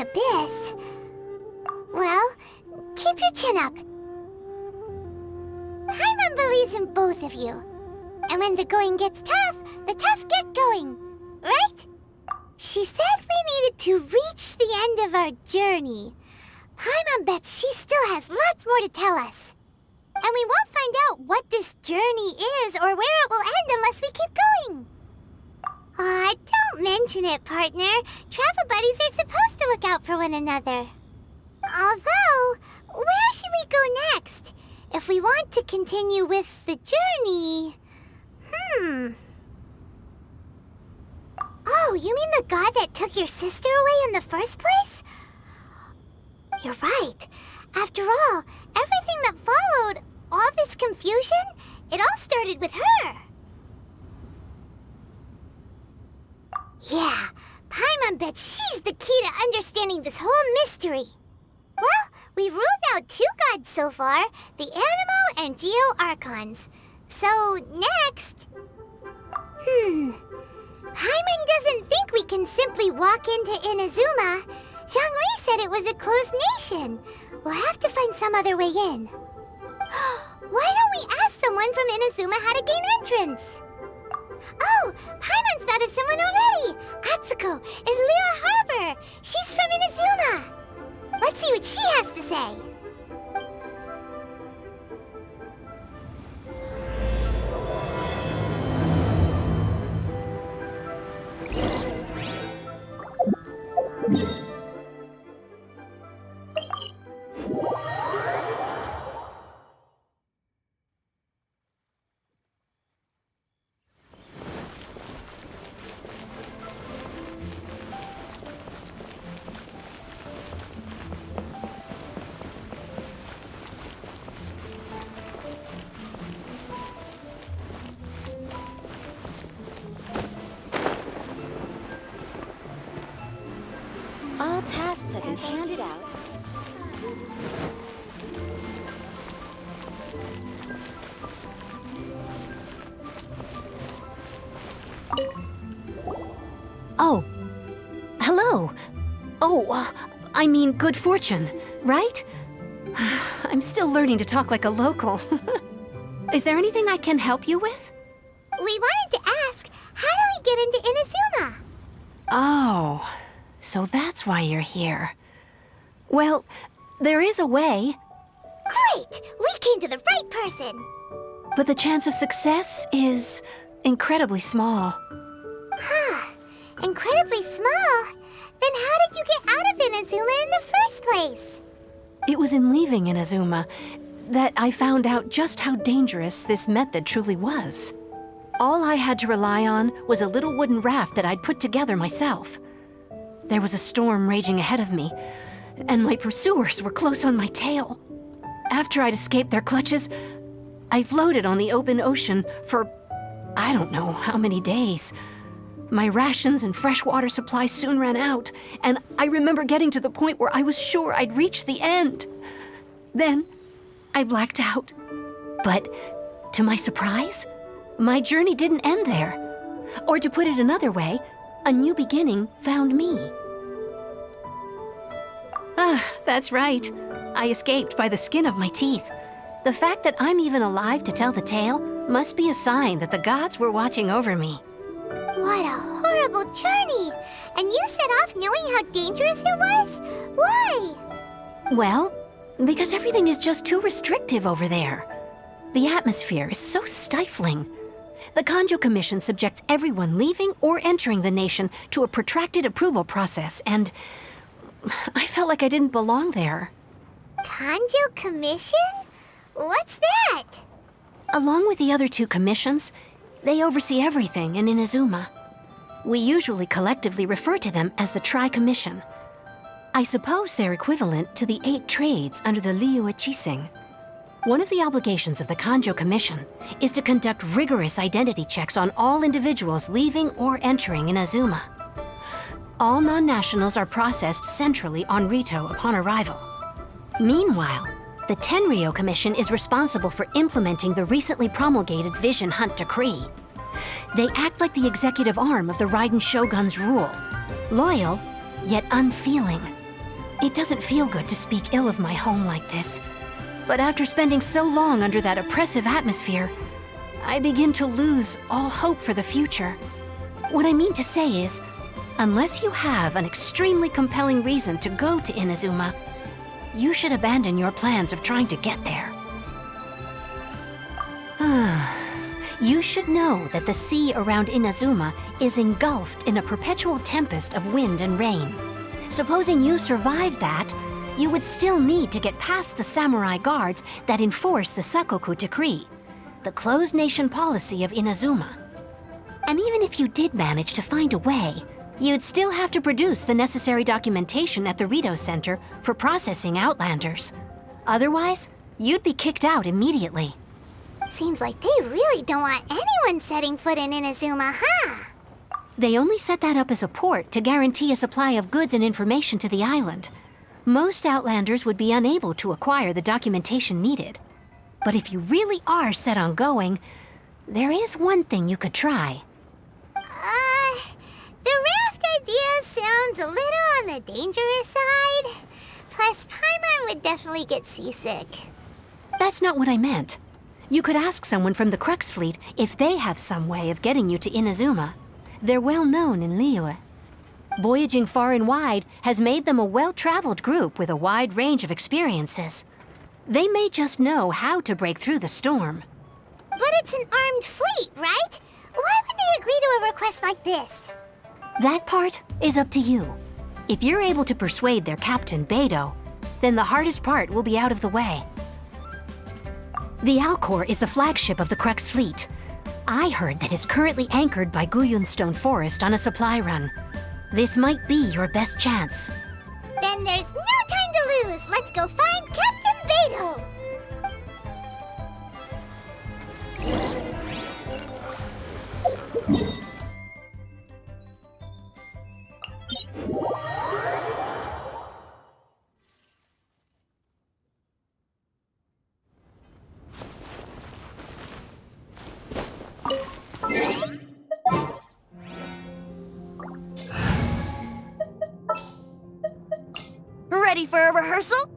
abyss. Well, keep your chin up. Paimon believes in both of you. And when the going gets tough, the tough get going. Right? She said we needed to reach the end of our journey. Paimon bets she still has lots more to tell us. And we won't find out what this journey is or where it will end unless we keep going. Aw, don't mention it, partner. Travel buddies are supposed to look out for one another. Although, where should we go next? If we want to continue with the journey... Oh, you mean the god that took your sister away in the first place? You're right. After all, everything that followed, all this confusion, it all started with her. Yeah, Paimon bets she's the key to understanding this whole mystery. Well, we've ruled out 2 gods so far, the Animo and Geo Archons. So, next... Paimon doesn't think we can simply walk into Inazuma. Zhongli said it was a closed nation. We'll have to find some other way in. Why don't we ask someone from Inazuma how to gain entrance? Oh, Paimon's thought of someone already! Atsuko, in Liyue Harbor! She's from Inazuma! Let's see what she has to say! All tasks have been handed out. Oh. Hello. Oh, I mean good fortune, right? I'm still learning to talk like a local. Is there anything I can help you with? We wanted to ask, how do we get into Inazuma? Oh, so that's why you're here. Well, there is a way. Great! We came to the right person! But the chance of success is incredibly small. Huh. Incredibly small? Then how did you get out of Inazuma in the first place? It was in leaving Inazuma that I found out just how dangerous this method truly was. All I had to rely on was a little wooden raft that I'd put together myself. There was a storm raging ahead of me, and my pursuers were close on my tail. After I'd escaped their clutches, I floated on the open ocean for I don't know how many days. My rations and freshwater supplies soon ran out, and I remember getting to the point where I was sure I'd reached the end. Then, I blacked out. But, to my surprise, my journey didn't end there. Or to put it another way, a new beginning found me. Ah, that's right. I escaped by the skin of my teeth. The fact that I'm even alive to tell the tale must be a sign that the gods were watching over me. What a horrible journey! And you set off knowing how dangerous it was? Why? Well, because everything is just too restrictive over there. The atmosphere is so stifling. The Kanjo Commission subjects everyone leaving or entering the nation to a protracted approval process, and I felt like I didn't belong there. Kanjo Commission? What's that? Along with the other 2 commissions, they oversee everything in Inazuma. We usually collectively refer to them as the Tri-Commission. I suppose they're equivalent to the 8 trades under the Liyue Chising. One of the obligations of the Kanjo Commission is to conduct rigorous identity checks on all individuals leaving or entering Inazuma. All non-nationals are processed centrally on Rito upon arrival. Meanwhile, the Tenryo Commission is responsible for implementing the recently promulgated Vision Hunt Decree. They act like the executive arm of the Raiden Shogun's rule, loyal, yet unfeeling. It doesn't feel good to speak ill of my home like this. But after spending so long under that oppressive atmosphere, I begin to lose all hope for the future. What I mean to say is, unless you have an extremely compelling reason to go to Inazuma, you should abandon your plans of trying to get there. You should know that the sea around Inazuma is engulfed in a perpetual tempest of wind and rain. Supposing you survived that, you would still need to get past the samurai guards that enforce the Sakoku Decree, the closed nation policy of Inazuma. And even if you did manage to find a way, you'd still have to produce the necessary documentation at the Rito Center for processing Outlanders. Otherwise, you'd be kicked out immediately. Seems like they really don't want anyone setting foot in Inazuma, huh? They only set that up as a port to guarantee a supply of goods and information to the island. Most Outlanders would be unable to acquire the documentation needed. But if you really are set on going, there is one thing you could try. The raft idea sounds a little on the dangerous side. Plus, Paimon would definitely get seasick. That's not what I meant. You could ask someone from the Crux fleet if they have some way of getting you to Inazuma. They're well known in Liyue. Voyaging far and wide has made them a well-traveled group with a wide range of experiences. They may just know how to break through the storm. But it's an armed fleet, right? Why would they agree to a request like this? That part is up to you. If you're able to persuade their captain, Beidu, then the hardest part will be out of the way. The Alcor is the flagship of the Crux fleet. I heard that it's currently anchored by Guyunstone Forest on a supply run. This might be your best chance. Then there's no time to lose. Let's go find Captain Beidu. Ready for a rehearsal?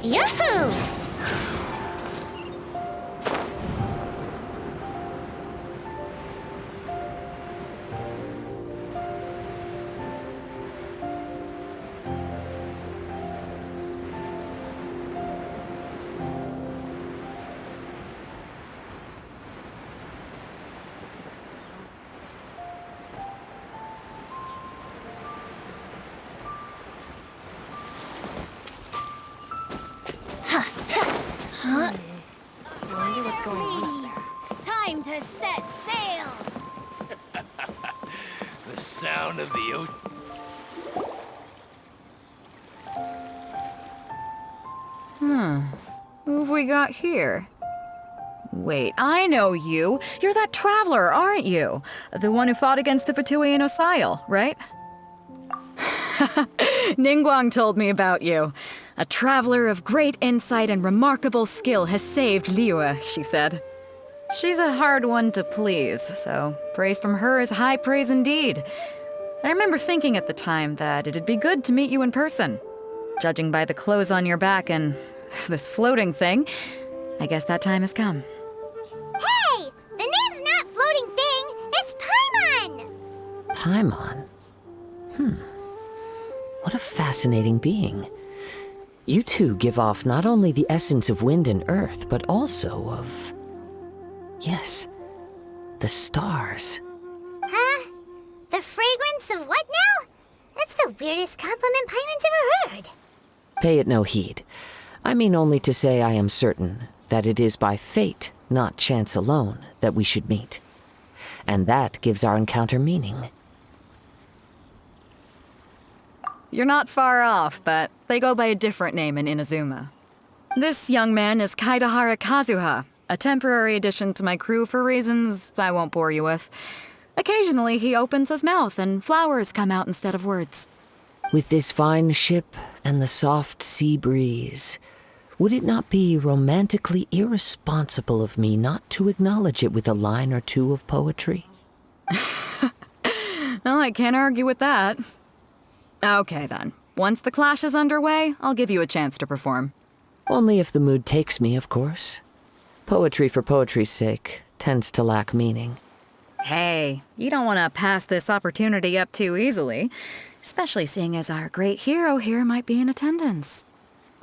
Yahoo! Wonder what's going on. Time to set sail! The sound of the ocean. Who have we got here? Wait, I know you. You're that traveler, aren't you? The one who fought against the Fatui Osile, right? Ningguang told me about you. A traveler of great insight and remarkable skill has saved Liyue, she said. She's a hard one to please, so praise from her is high praise indeed. I remember thinking at the time that it'd be good to meet you in person. Judging by the clothes on your back and this floating thing, I guess that time has come. Hey! The name's not Floating Thing, it's Paimon! Paimon? What a fascinating being. You two give off not only the essence of wind and earth, but also of... yes, the stars. Huh? The fragrance of what now? That's the weirdest compliment Paimon's ever heard. Pay it no heed. I mean only to say I am certain that it is by fate, not chance alone, that we should meet. And that gives our encounter meaning. You're not far off, but they go by a different name in Inazuma. This young man is Kaidahara Kazuha, a temporary addition to my crew for reasons I won't bore you with. Occasionally, he opens his mouth and flowers come out instead of words. With this fine ship and the soft sea breeze, would it not be romantically irresponsible of me not to acknowledge it with a line or two of poetry? Well, I can't argue with that. Okay, then. Once the clash is underway, I'll give you a chance to perform. Only if the mood takes me, of course. Poetry for poetry's sake tends to lack meaning. Hey, you don't want to pass this opportunity up too easily, especially seeing as our great hero here might be in attendance.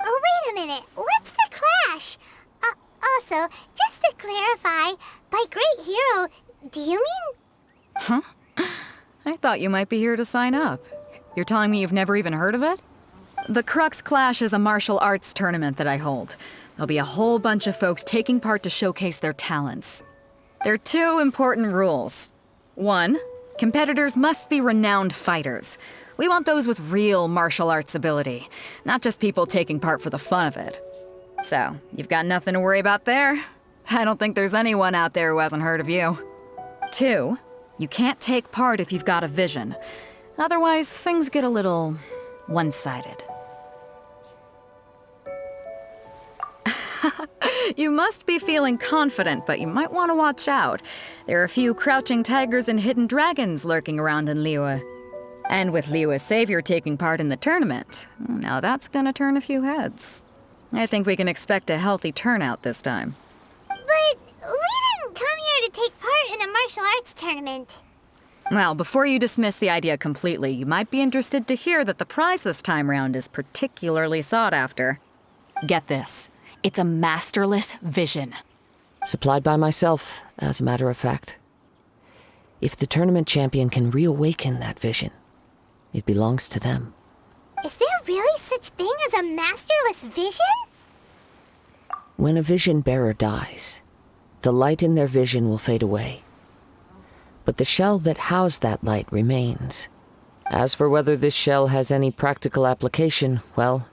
Oh, wait a minute. What's the clash? Also, just to clarify, by great hero, do you mean? I thought you might be here to sign up. You're telling me you've never even heard of it? The Crux Clash is a martial arts tournament that I hold. There'll be a whole bunch of folks taking part to showcase their talents. There are 2 important rules. 1, competitors must be renowned fighters. We want those with real martial arts ability, not just people taking part for the fun of it. So, you've got nothing to worry about there. I don't think there's anyone out there who hasn't heard of you. 2, you can't take part if you've got a vision. Otherwise, things get a little one-sided. You must be feeling confident, but you might want to watch out. There are a few crouching tigers and hidden dragons lurking around in Liyue. And with Liyue's savior taking part in the tournament, now that's gonna turn a few heads. I think we can expect a healthy turnout this time. But we didn't come here to take part in a martial arts tournament. Well, before you dismiss the idea completely, you might be interested to hear that the prize this time round is particularly sought after. Get this. It's a masterless vision. Supplied by myself, as a matter of fact. If the tournament champion can reawaken that vision, it belongs to them. Is there really such thing as a masterless vision? When a vision bearer dies, the light in their vision will fade away. But the shell that housed that light remains. As for whether this shell has any practical application, well,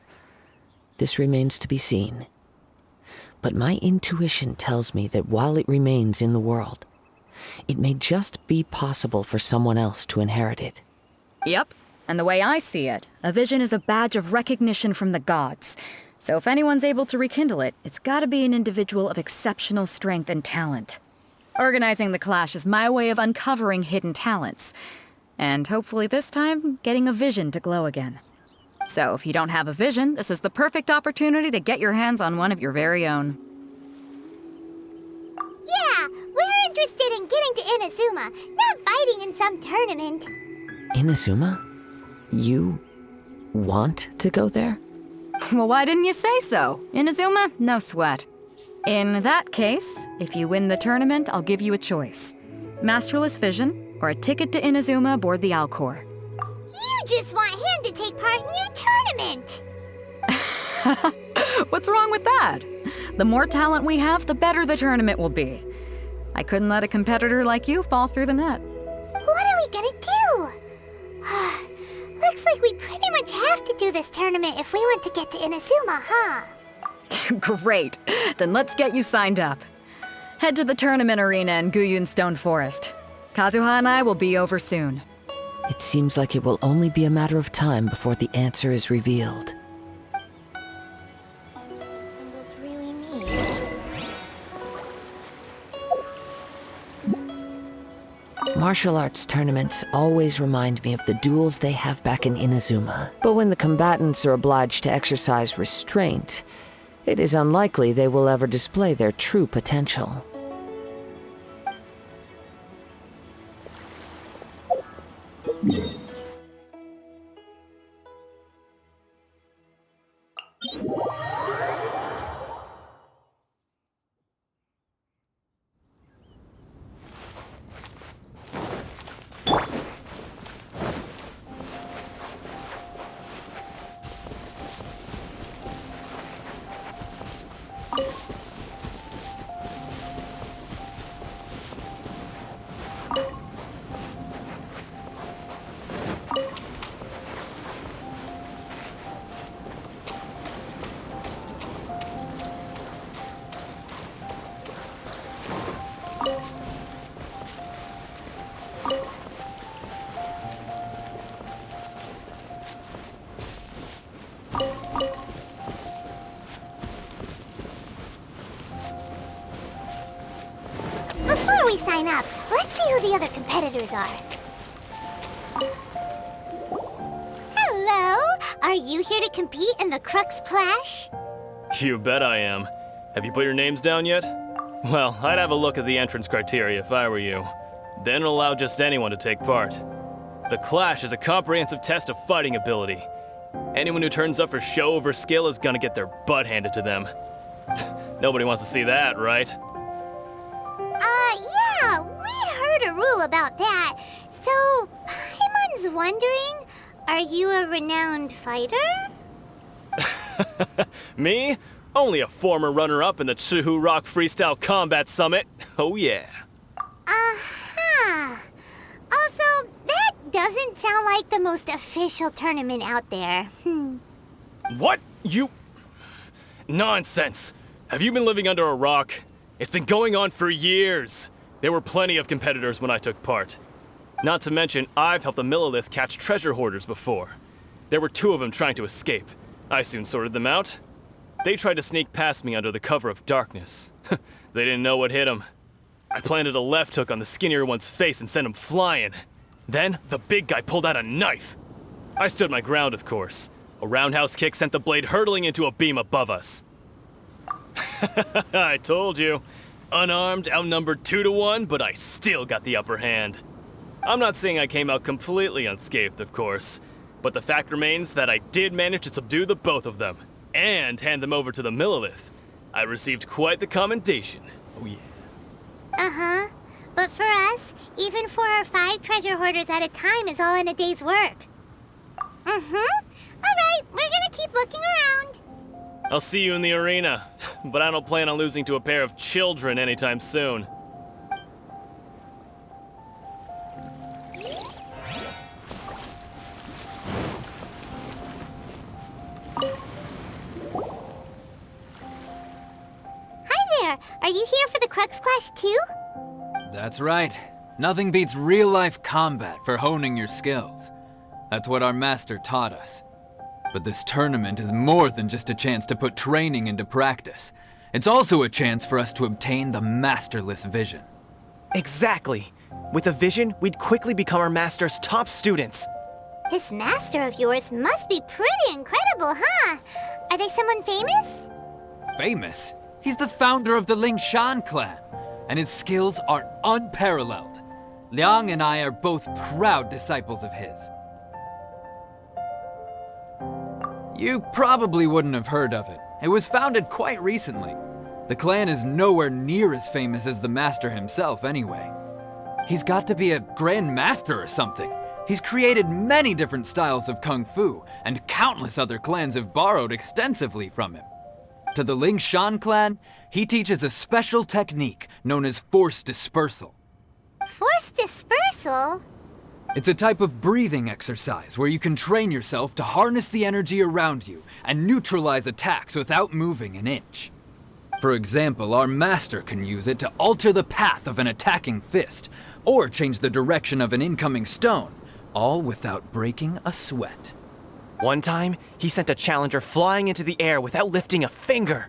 this remains to be seen. But my intuition tells me that while it remains in the world, it may just be possible for someone else to inherit it. Yep. And the way I see it, a vision is a badge of recognition from the gods. So if anyone's able to rekindle it, it's gotta be an individual of exceptional strength and talent. Organizing the clash is my way of uncovering hidden talents. And hopefully this time, getting a vision to glow again. So if you don't have a vision, this is the perfect opportunity to get your hands on one of your very own. Yeah, we're interested in getting to Inazuma, not fighting in some tournament. Inazuma? You want to go there? Well, why didn't you say so? Inazuma? No sweat. In that case, if you win the tournament, I'll give you a choice. Masterless Vision, or a ticket to Inazuma aboard the Alcor. You just want him to take part in your tournament! What's wrong with that? The more talent we have, the better the tournament will be. I couldn't let a competitor like you fall through the net. What are we gonna do? Looks like we pretty much have to do this tournament if we want to get to Inazuma, huh? Great. Then let's get you signed up. Head to the tournament arena in Guyun Stone Forest. Kazuha and I will be over soon. It seems like it will only be a matter of time before the answer is revealed. Symbols really mean. Martial arts tournaments always remind me of the duels they have back in Inazuma. But when the combatants are obliged to exercise restraint, it is unlikely they will ever display their true potential. who the other competitors are. Hello! Are you here to compete in the Crux Clash? You bet I am. Have you put your names down yet? Well, I'd have a look at the entrance criteria if I were you. Then allow just anyone to take part. The Clash is a comprehensive test of fighting ability. Anyone who turns up for show over skill is gonna get their butt handed to them. Nobody wants to see that, right? Yeah, we heard a rule about that. So, Paimon's wondering, are you a renowned fighter? Me? Only a former runner-up in the Chihu Rock Freestyle Combat Summit. Oh yeah. Uh-huh. Also, that doesn't sound like the most official tournament out there. What? You... Nonsense. Have you been living under a rock? It's been going on for years. There were plenty of competitors when I took part. Not to mention, I've helped the Millilith catch treasure hoarders before. There were 2 of them trying to escape. I soon sorted them out. They tried to sneak past me under the cover of darkness. They didn't know what hit them. I planted a left hook on the skinnier one's face and sent him flying. Then, the big guy pulled out a knife. I stood my ground, of course. A roundhouse kick sent the blade hurtling into a beam above us. I told you. Unarmed, outnumbered 2 to 1, but I still got the upper hand. I'm not saying I came out completely unscathed, of course, but the fact remains that I did manage to subdue the both of them, and hand them over to the Millilith. I received quite the commendation. Oh yeah. Uh-huh. But for us, even 4 or 5 treasure hoarders at a time is all in a day's work. Mm-hmm. Alright, we're gonna keep looking around. I'll see you in the arena, but I don't plan on losing to a pair of children anytime soon. Hi there! Are you here for the Crux Clash too? That's right. Nothing beats real-life combat for honing your skills. That's what our master taught us. But this tournament is more than just a chance to put training into practice. It's also a chance for us to obtain the masterless vision. Exactly. With a vision, we'd quickly become our master's top students. This master of yours must be pretty incredible, huh? Are they someone famous? Famous? He's the founder of the Lingshan clan, and his skills are unparalleled. Liang and I are both proud disciples of his. You probably wouldn't have heard of it. It was founded quite recently. The clan is nowhere near as famous as the master himself anyway. He's got to be a grand master or something. He's created many different styles of kung fu, and countless other clans have borrowed extensively from him. To the Lingshan clan, he teaches a special technique known as force dispersal. Force dispersal? It's a type of breathing exercise where you can train yourself to harness the energy around you and neutralize attacks without moving an inch. For example, our master can use it to alter the path of an attacking fist, or change the direction of an incoming stone, all without breaking a sweat. One time, he sent a challenger flying into the air without lifting a finger.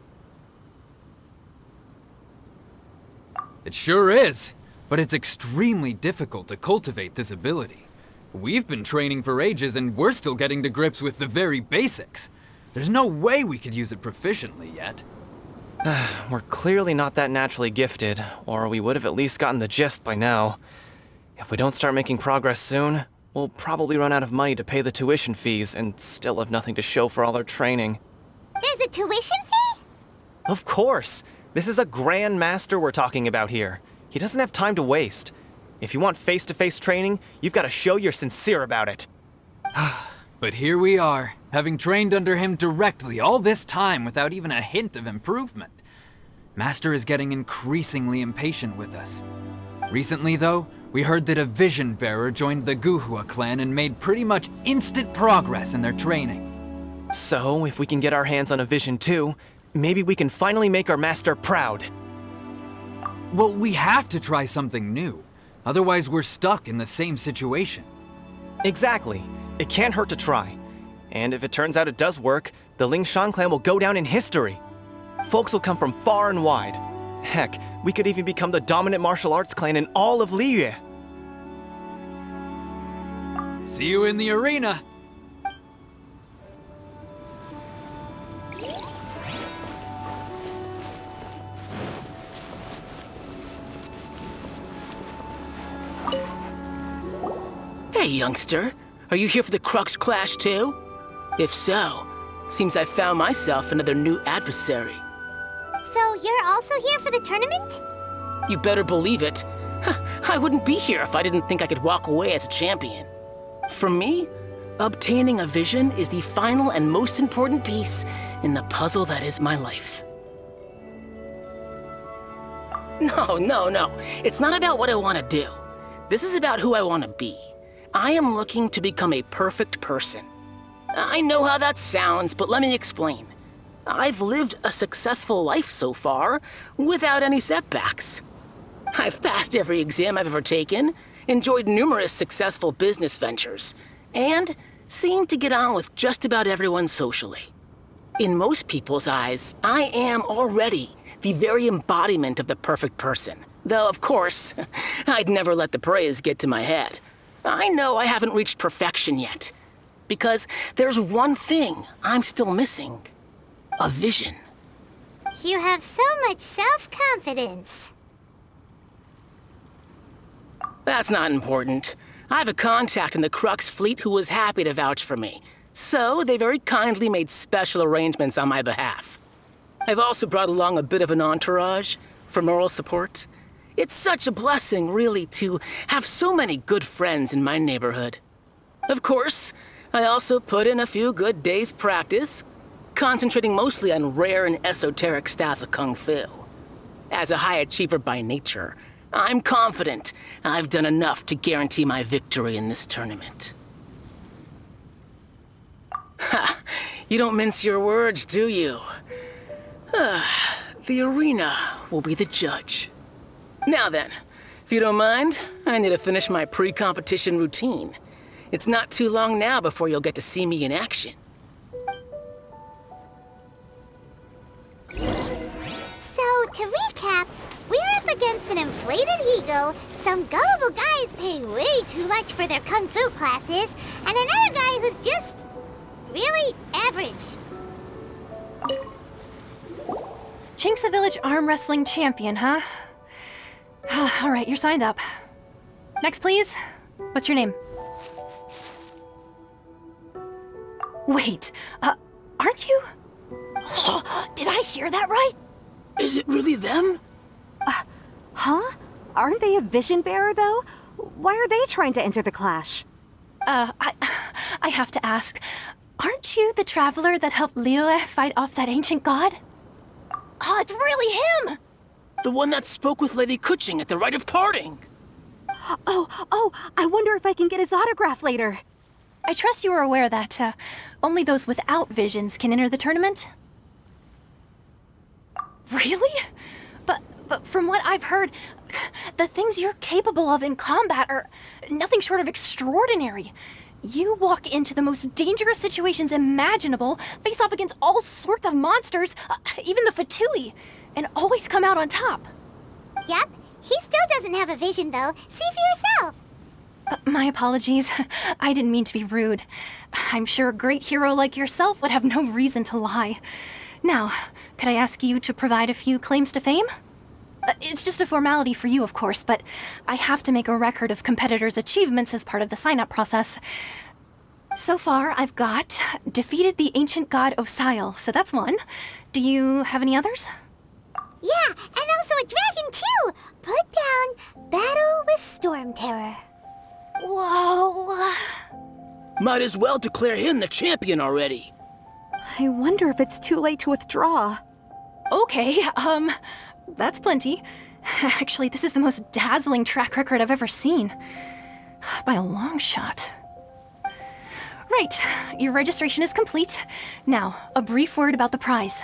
It sure is, but it's extremely difficult to cultivate this ability. We've been training for ages and we're still getting to grips with the very basics. There's no way we could use it proficiently yet. We're clearly not that naturally gifted, or we would have at least gotten the gist by now. If we don't start making progress soon, we'll probably run out of money to pay the tuition fees and still have nothing to show for all our training. There's a tuition fee? Of course! This is a grand master we're talking about here. He doesn't have time to waste. If you want face-to-face training, you've got to show you're sincere about it. But here we are, having trained under him directly all this time without even a hint of improvement. Master is getting increasingly impatient with us. Recently, though, we heard that a vision bearer joined the Guhua clan and made pretty much instant progress in their training. So, if we can get our hands on a vision too, maybe we can finally make our master proud. Well, we have to try something new. Otherwise, we're stuck in the same situation. Exactly. It can't hurt to try. And if it turns out it does work, the Lingshan clan will go down in history. Folks will come from far and wide. Heck, we could even become the dominant martial arts clan in all of Liyue. See you in the arena. Hey, youngster. Are you here for the Crux Clash too? If so, seems I found myself another new adversary. So you're also here for the tournament? You better believe it. I wouldn't be here if I didn't think I could walk away as a champion. For me, obtaining a vision is the final and most important piece in the puzzle that is my life. No. It's not about what I want to do. This is about who I want to be. I am looking to become a perfect person. I know how that sounds, but let me explain. I've lived a successful life so far, without any setbacks. I've passed every exam I've ever taken, enjoyed numerous successful business ventures, and seem to get on with just about everyone socially. In most people's eyes, I am already the very embodiment of the perfect person. Though, of course, I'd never let the praise get to my head. I know I haven't reached perfection yet, because there's one thing I'm still missing. A vision. You have so much self-confidence. That's not important. I have a contact in the Crux fleet who was happy to vouch for me, so they very kindly made special arrangements on my behalf. I've also brought along a bit of an entourage for moral support. It's such a blessing, really, to have so many good friends in my neighborhood. Of course, I also put in a few good days' practice, concentrating mostly on rare and esoteric styles of Kung Fu. As a high achiever by nature, I'm confident I've done enough to guarantee my victory in this tournament. Ha! You don't mince your words, do you? The arena will be the judge. Now then, if you don't mind, I need to finish my pre-competition routine. It's not too long now before you'll get to see me in action. So, to recap, we're up against an inflated ego, some gullible guys paying way too much for their kung fu classes, and another guy who's just really average. Chinksa Village arm wrestling champion, huh? All right, you're signed up. Next, please. What's your name? Wait, aren't you? Did I hear that right? Is it really them? Huh? Aren't they a vision bearer, though? Why are they trying to enter the clash? I have to ask, aren't you the traveler that helped Liyue fight off that ancient god? Oh, it's really him! The one that spoke with Lady Kuching at the rite of parting. Oh, I wonder if I can get his autograph later. I trust you are aware that only those without visions can enter the tournament? Really? But from what I've heard, the things you're capable of in combat are nothing short of extraordinary. You walk into the most dangerous situations imaginable, face off against all sorts of monsters, even the Fatui, and always come out on top. Yep, he still doesn't have a vision though. See for yourself. My apologies. I didn't mean to be rude. I'm sure a great hero like yourself would have no reason to lie. Now, could I ask you to provide a few claims to fame? It's just a formality for you, of course, but I have to make a record of competitors' achievements as part of the sign-up process. So far, I've got defeated the ancient god Osile, so that's one. Do you have any others? Yeah, and also a dragon too! Put down Battle with Storm Terror. Whoa. Might as well declare him the champion already. I wonder if it's too late to withdraw. Okay, that's plenty. Actually, this is the most dazzling track record I've ever seen. By a long shot. Right, your registration is complete. Now, a brief word about the prize.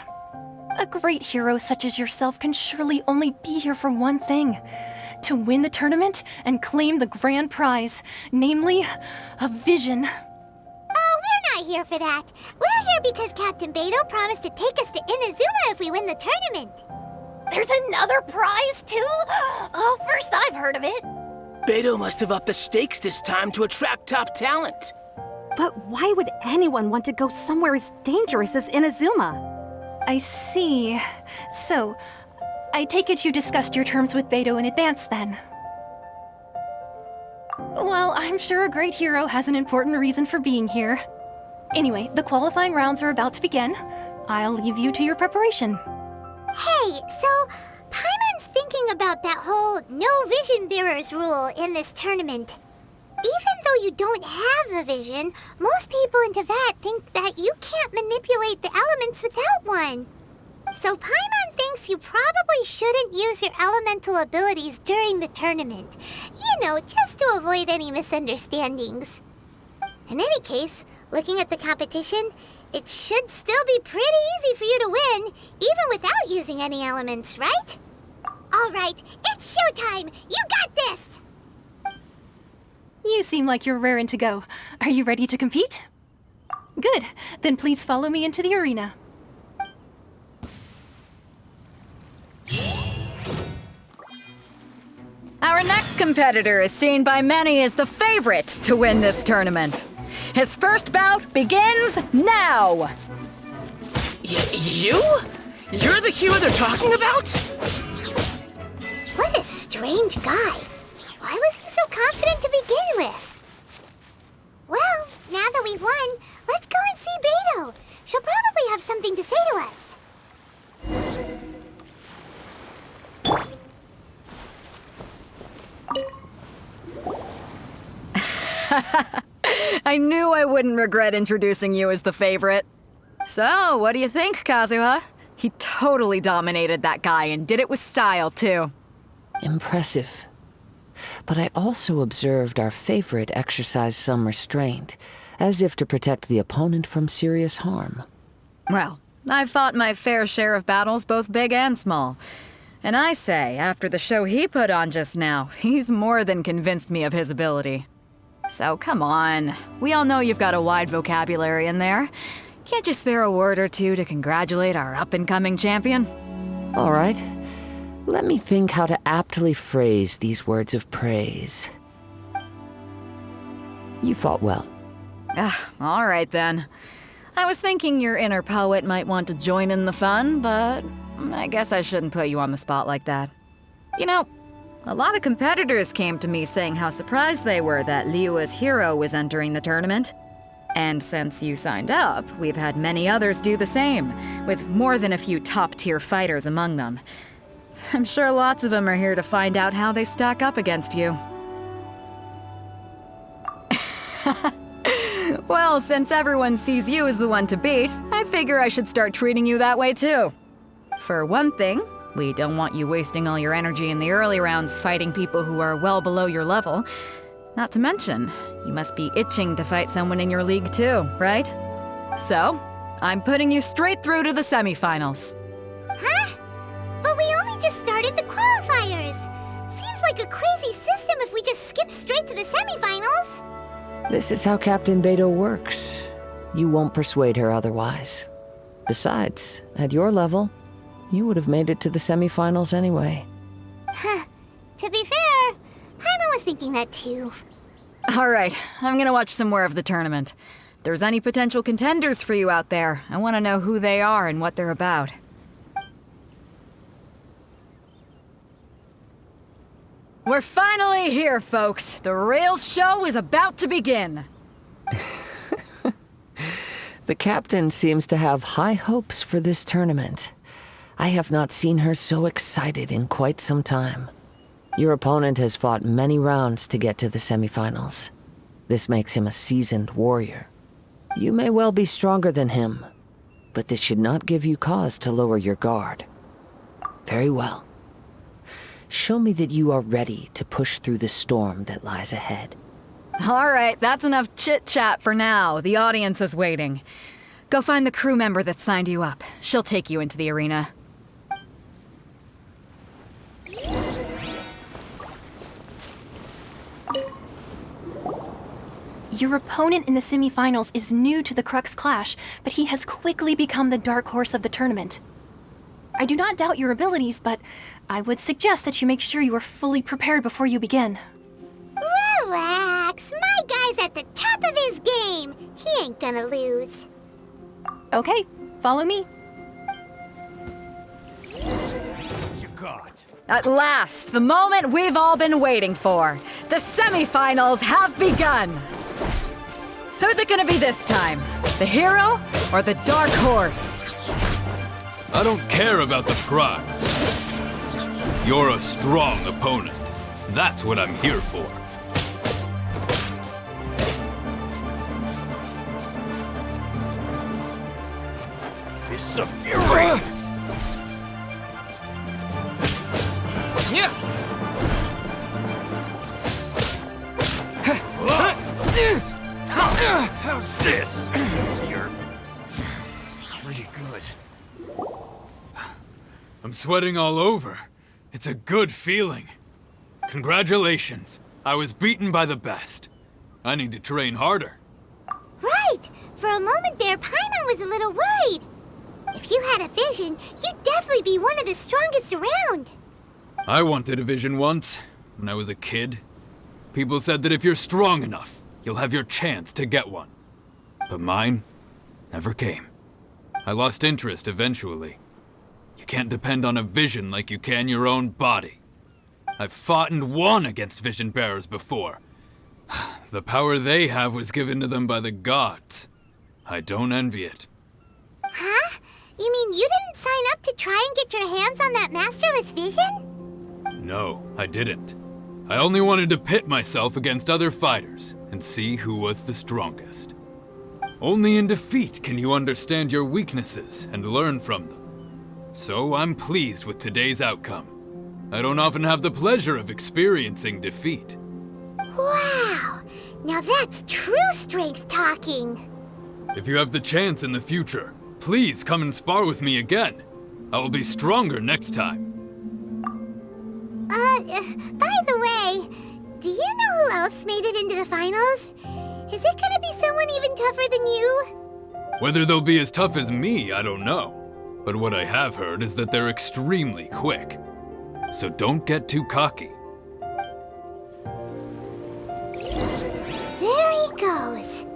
A great hero such as yourself can surely only be here for one thing. To win the tournament and claim the grand prize, namely, a vision. Oh, we're not here for that. We're here because Captain Beidu promised to take us to Inazuma if we win the tournament. There's another prize, too? Oh, first I've heard of it. Beidu must have upped the stakes this time to attract top talent. But why would anyone want to go somewhere as dangerous as Inazuma? I see. So, I take it you discussed your terms with Beidu in advance then? Well, I'm sure a great hero has an important reason for being here. Anyway, the qualifying rounds are about to begin. I'll leave you to your preparation. Hey, so Paimon's thinking about that whole no vision bearers rule in this tournament. Even though you don't have a vision, most people in Teyvat think that you can't manipulate the elements without one. So Paimon thinks you probably shouldn't use your elemental abilities during the tournament. You know, just to avoid any misunderstandings. In any case, looking at the competition, it should still be pretty easy for you to win, even without using any elements, right? All right, it's showtime! You got this! You seem like you're raring to go. Are you ready to compete? Good. Then please follow me into the arena. Our next competitor is seen by many as the favorite to win this tournament. His first bout begins now! You? You're the hero they're talking about? What a strange guy. Why was he so confident to begin with? Well, now that we've won, let's go and see Beidu. She'll probably have something to say to us. I knew I wouldn't regret introducing you as the favorite. So, what do you think, Kazuha? He totally dominated that guy and did it with style, too. Impressive. But I also observed our favorite exercise some restraint, as if to protect the opponent from serious harm. Well, I've fought my fair share of battles, both big and small. And I say, after the show he put on just now, he's more than convinced me of his ability. So come on, we all know you've got a wide vocabulary in there. Can't you spare a word or two to congratulate our up-and-coming champion? All right. Let me think how to aptly phrase these words of praise. You fought well. All right then. I was thinking your inner poet might want to join in the fun, but I guess I shouldn't put you on the spot like that. You know, a lot of competitors came to me saying how surprised they were that Liyue's hero was entering the tournament. And since you signed up, we've had many others do the same, with more than a few top-tier fighters among them. I'm sure lots of them are here to find out how they stack up against you. Well, since everyone sees you as the one to beat, I figure I should start treating you that way too. For one thing, we don't want you wasting all your energy in the early rounds fighting people who are well below your level. Not to mention, you must be itching to fight someone in your league too, right? So, I'm putting you straight through to the semifinals. Huh? But we only just started the qualifiers. Seems like a crazy system if we just skip straight to the semifinals. This is how Captain Beidu works. You won't persuade her otherwise. Besides, at your level, you would have made it to the semifinals anyway. Huh. To be fair, Paimon was thinking that too. All right, I'm gonna watch some more of the tournament. If there's any potential contenders for you out there, I want to know who they are and what they're about. We're finally here, folks. The real show is about to begin. The captain seems to have high hopes for this tournament. I have not seen her so excited in quite some time. Your opponent has fought many rounds to get to the semifinals. This makes him a seasoned warrior. You may well be stronger than him, but this should not give you cause to lower your guard. Very well. Show me that you are ready to push through the storm that lies ahead. All right, that's enough chit-chat for now. The audience is waiting. Go find the crew member that signed you up. She'll take you into the arena. Your opponent in the semifinals is new to the Crux Clash, but he has quickly become the dark horse of the tournament. I do not doubt your abilities, but I would suggest that you make sure you are fully prepared before you begin. Relax. My guy's at the top of his game. He ain't gonna lose. Okay, follow me. At last, the moment we've all been waiting for. The semifinals have begun. Who's it gonna be this time? The hero or the dark horse? I don't care about the prize. You're a strong opponent. That's what I'm here for. Fists of fury! Yeah! How's this? You're pretty good. I'm sweating all over. It's a good feeling. Congratulations. I was beaten by the best. I need to train harder. Right! For a moment there, Paimon was a little worried. If you had a vision, you'd definitely be one of the strongest around. I wanted a vision once, when I was a kid. People said that if you're strong enough, you'll have your chance to get one. But mine never came. I lost interest eventually. You can't depend on a vision like you can your own body. I've fought and won against vision bearers before. The power they have was given to them by the gods. I don't envy it. Huh? You mean you didn't sign up to try and get your hands on that masterless vision? No, I didn't. I only wanted to pit myself against other fighters and see who was the strongest. Only in defeat can you understand your weaknesses and learn from them. So I'm pleased with today's outcome. I don't often have the pleasure of experiencing defeat. Wow! Now that's true strength talking. If you have the chance in the future, please come and spar with me again. I will be stronger next time. By the way, do you know who else made it into the finals? Is it gonna be someone even tougher than you? Whether they'll be as tough as me, I don't know. But what I have heard is that they're extremely quick. So don't get too cocky. There he goes.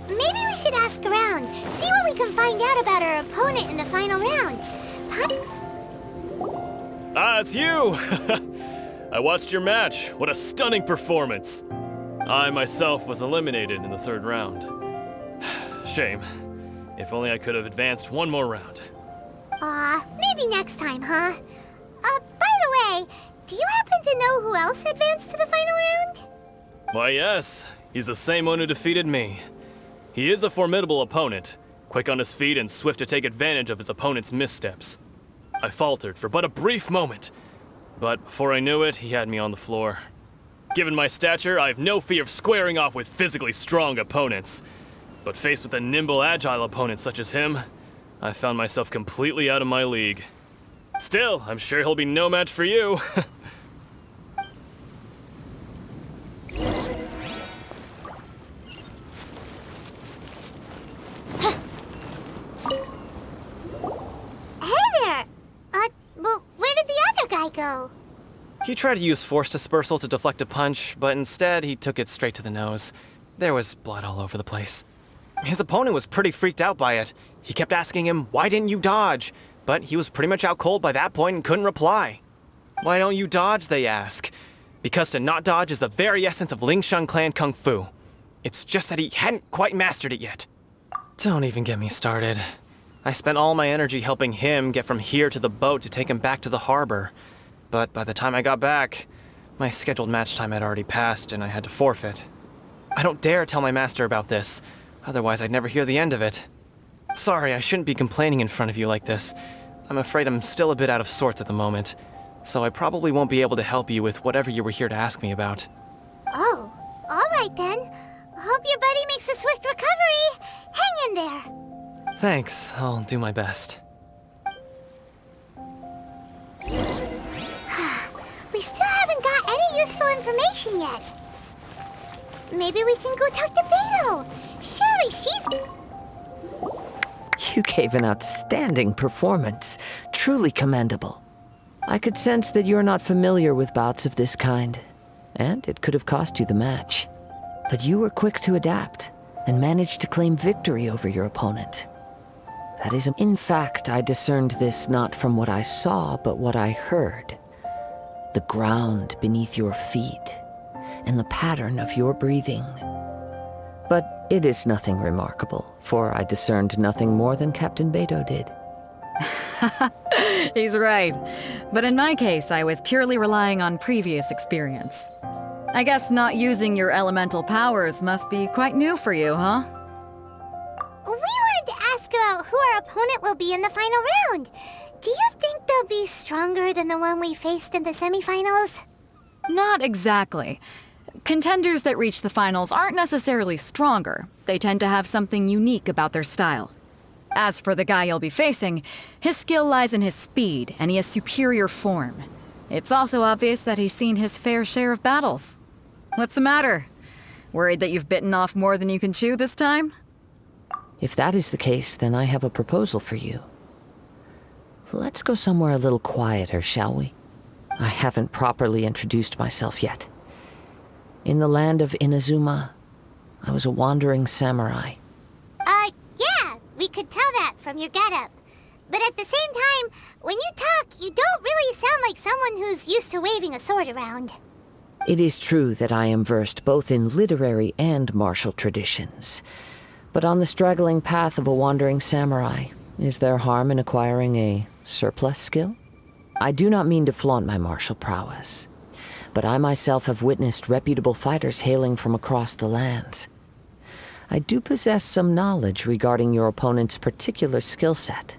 Maybe we should ask around, see what we can find out about our opponent in the final round. Ah, it's you! I watched your match. What a stunning performance. I myself was eliminated in the third round. Shame. If only I could have advanced one more round. Maybe next time, huh? By the way, do you happen to know who else advanced to the final round? Why, yes. He's the same one who defeated me. He is a formidable opponent, quick on his feet and swift to take advantage of his opponent's missteps. I faltered for but a brief moment, but before I knew it, he had me on the floor. Given my stature, I have no fear of squaring off with physically strong opponents. But faced with a nimble, agile opponent such as him, I found myself completely out of my league. Still, I'm sure he'll be no match for you. Well, where did the other guy go? He tried to use force dispersal to deflect a punch, but instead he took it straight to the nose. There was blood all over the place. His opponent was pretty freaked out by it. He kept asking him, "Why didn't you dodge?" But he was pretty much out cold by that point and couldn't reply. "Why don't you dodge?" they ask. Because to not dodge is the very essence of Lingshan clan kung fu. It's just that he hadn't quite mastered it yet. Don't even get me started. I spent all my energy helping him get from here to the boat to take him back to the harbor. But by the time I got back, my scheduled match time had already passed and I had to forfeit. I don't dare tell my master about this, otherwise I'd never hear the end of it. Sorry, I shouldn't be complaining in front of you like this. I'm afraid I'm still a bit out of sorts at the moment, so I probably won't be able to help you with whatever you were here to ask me about. Oh, all right then. Hope your buddy makes a swift recovery. Hang in there. Thanks, I'll do my best. We still haven't got any useful information yet. Maybe we can go talk to beidu. Surely she's... You gave an outstanding performance. Truly commendable. I could sense that you're not familiar with bouts of this kind. and it could have cost you the match. But you were quick to adapt and managed to claim victory over your opponent. That is, in fact, I discerned this not from what I saw, but what I heard. The ground beneath your feet and the pattern of your breathing. But it is nothing remarkable, for I discerned nothing more than Captain Beidu did. He's right. But in my case, I was purely relying on previous experience. I guess not using your elemental powers must be quite new for you, huh? We wanted to ask about who our opponent will be in the final round. Do you think they'll be stronger than the one we faced in the semifinals? Not exactly. Contenders that reach the finals aren't necessarily stronger. They tend to have something unique about their style. As for the guy you'll be facing, his skill lies in his speed, and he has superior form. It's also obvious that he's seen his fair share of battles. What's the matter? Worried that you've bitten off more than you can chew this time? If that is the case, then I have a proposal for you. Let's go somewhere a little quieter, shall we? I haven't properly introduced myself yet. In the land of Inazuma, I was a wandering samurai. Yeah, we could tell that from your getup. But at the same time, when you talk, you don't really sound like someone who's used to waving a sword around. It is true that I am versed both in literary and martial traditions. But on the straggling path of a wandering samurai, is there harm in acquiring a surplus skill? I do not mean to flaunt my martial prowess, but I myself have witnessed reputable fighters hailing from across the lands. I do possess some knowledge regarding your opponent's particular skill set.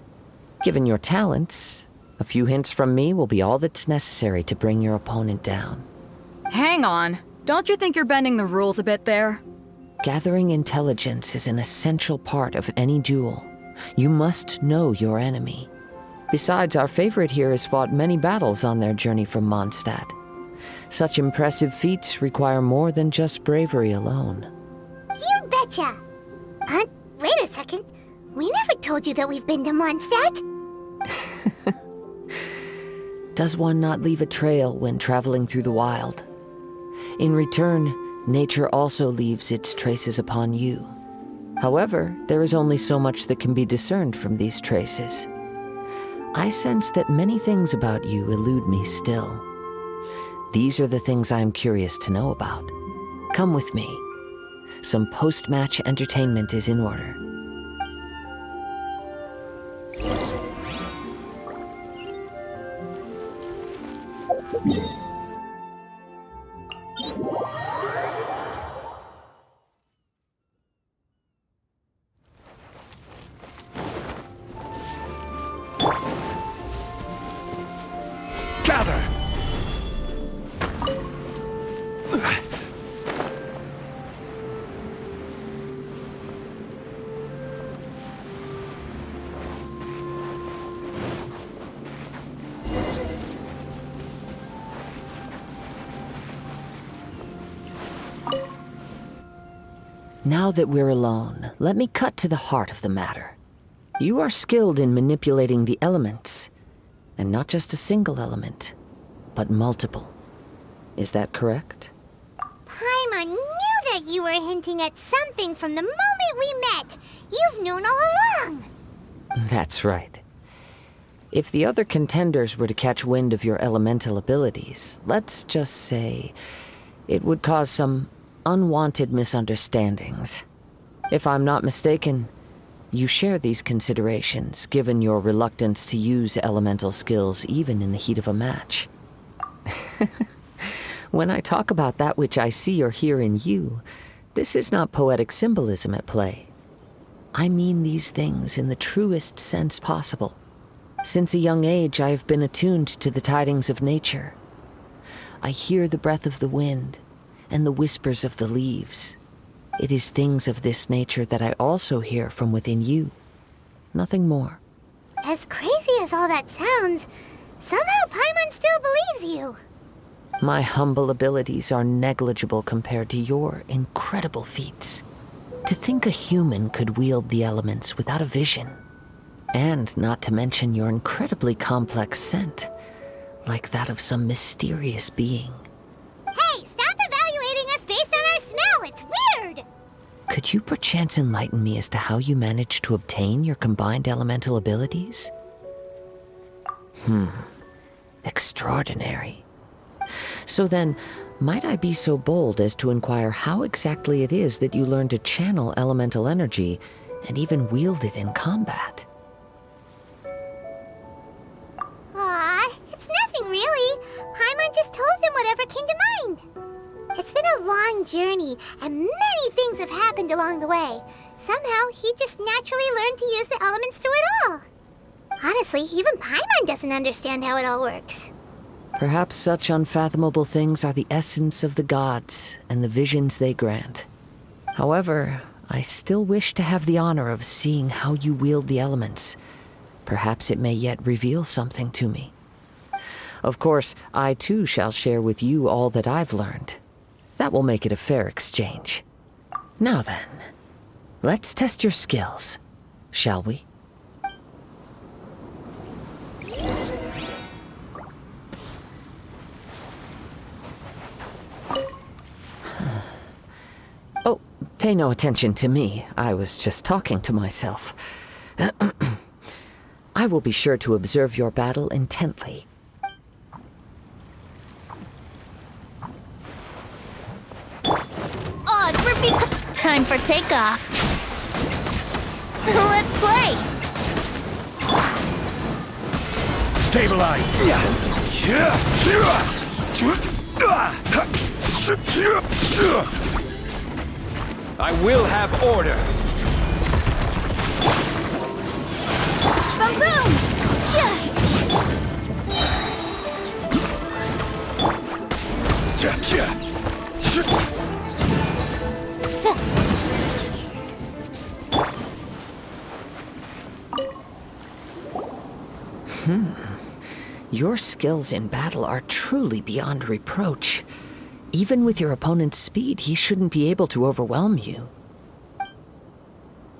Given your talents, a few hints from me will be all that's necessary to bring your opponent down. Hang on. Don't you think you're bending the rules a bit there? Gathering intelligence is an essential part of any duel. You must know your enemy. Besides, our favorite here has fought many battles on their journey from Mondstadt. Such impressive feats require more than just bravery alone. You betcha! Wait a second. We never told you that we've been to Mondstadt. Does one not leave a trail when traveling through the wild? In return, nature also leaves its traces upon you. However, there is only so much that can be discerned from these traces. I sense that many things about you elude me still. These are the things I am curious to know about. Come with me. Some post-match entertainment is in order. Gather! Now that we're alone, let me cut to the heart of the matter. You are skilled in manipulating the elements, and not just a single element, but multiple. Is that correct? Paimon knew that you were hinting at something from the moment we met. You've known all along. That's right. If the other contenders were to catch wind of your elemental abilities, let's just say it would cause some unwanted misunderstandings. If I'm not mistaken, you share these considerations, given your reluctance to use elemental skills even in the heat of a match. When I talk about that which I see or hear in you, this is not poetic symbolism at play. I mean these things in the truest sense possible. Since a young age, I have been attuned to the tidings of nature. I hear the breath of the wind and the whispers of the leaves. It is things of this nature that I also hear from within you. Nothing more. As crazy as all that sounds, somehow Paimon still believes you. My humble abilities are negligible compared to your incredible feats. To think a human could wield the elements without a vision. And not to mention your incredibly complex scent, like that of some mysterious being. Hey, stop Could you perchance enlighten me as to how you managed to obtain your combined elemental abilities? Extraordinary. So then, might I be so bold as to inquire how exactly it is that you learned to channel elemental energy and even wield it in combat? Aw, it's nothing really. Paimon just told him whatever came to mind. It's been a long journey, and many things have happened along the way. Somehow, he just naturally learned to use the elements through it all. Honestly, even Paimon doesn't understand how it all works. Perhaps such unfathomable things are the essence of the gods and the visions they grant. However, I still wish to have the honor of seeing how you wield the elements. Perhaps it may yet reveal something to me. Of course, I too shall share with you all that I've learned. That will make it a fair exchange. Now then, let's test your skills, shall we? Oh, pay no attention to me. I was just talking to myself. I will be sure to observe your battle intently. Time for takeoff. Let's play. Stabilize. I will have order. Boom boom. Your skills in battle are truly beyond reproach. Even with your opponent's speed, he shouldn't be able to overwhelm you.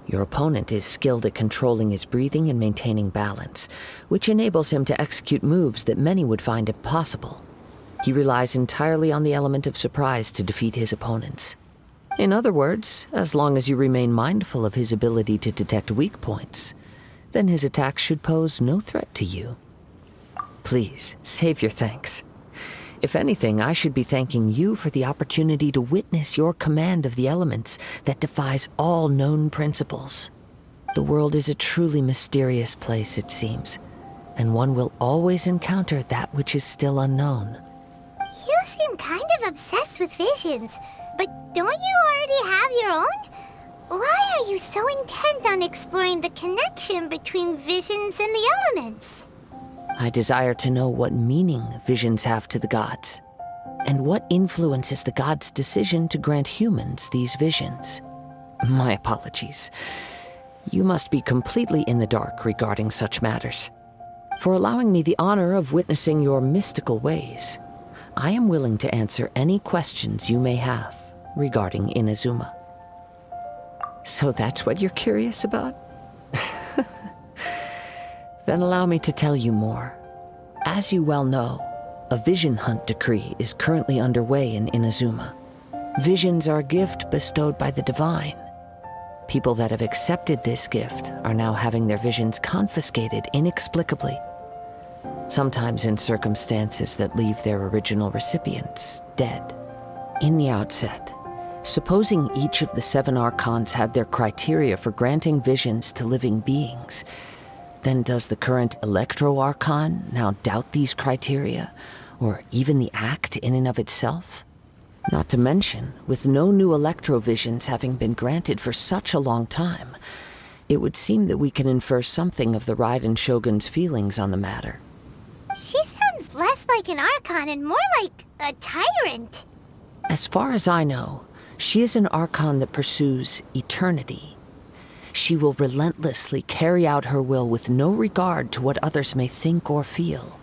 Your opponent is skilled at controlling his breathing and maintaining balance, which enables him to execute moves that many would find impossible. He relies entirely on the element of surprise to defeat his opponents. In other words, as long as you remain mindful of his ability to detect weak points, then his attacks should pose no threat to you. Please, save your thanks. If anything, I should be thanking you for the opportunity to witness your command of the elements that defies all known principles. The world is a truly mysterious place, it seems, and one will always encounter that which is still unknown. You seem kind of obsessed with visions, but don't you already have your own? Why are you so intent on exploring the connection between visions and the elements? I desire to know what meaning visions have to the gods, and what influences the gods' decision to grant humans these visions. My apologies. You must be completely in the dark regarding such matters. For allowing me the honor of witnessing your mystical ways, I am willing to answer any questions you may have regarding Inazuma. So that's what you're curious about? Then allow me to tell you more. As you well know, a vision hunt decree is currently underway in Inazuma. Visions are a gift bestowed by the divine. People that have accepted this gift are now having their visions confiscated inexplicably, sometimes in circumstances that leave their original recipients dead. In the outset, supposing each of the 7 Archons had their criteria for granting visions to living beings, then does the current Electro-Archon now doubt these criteria, or even the act in and of itself? Not to mention, with no new Electro-visions having been granted for such a long time, it would seem that we can infer something of the Raiden Shogun's feelings on the matter. She sounds less like an Archon and more like a tyrant. As far as I know, she is an Archon that pursues eternity. She will relentlessly carry out her will with no regard to what others may think or feel.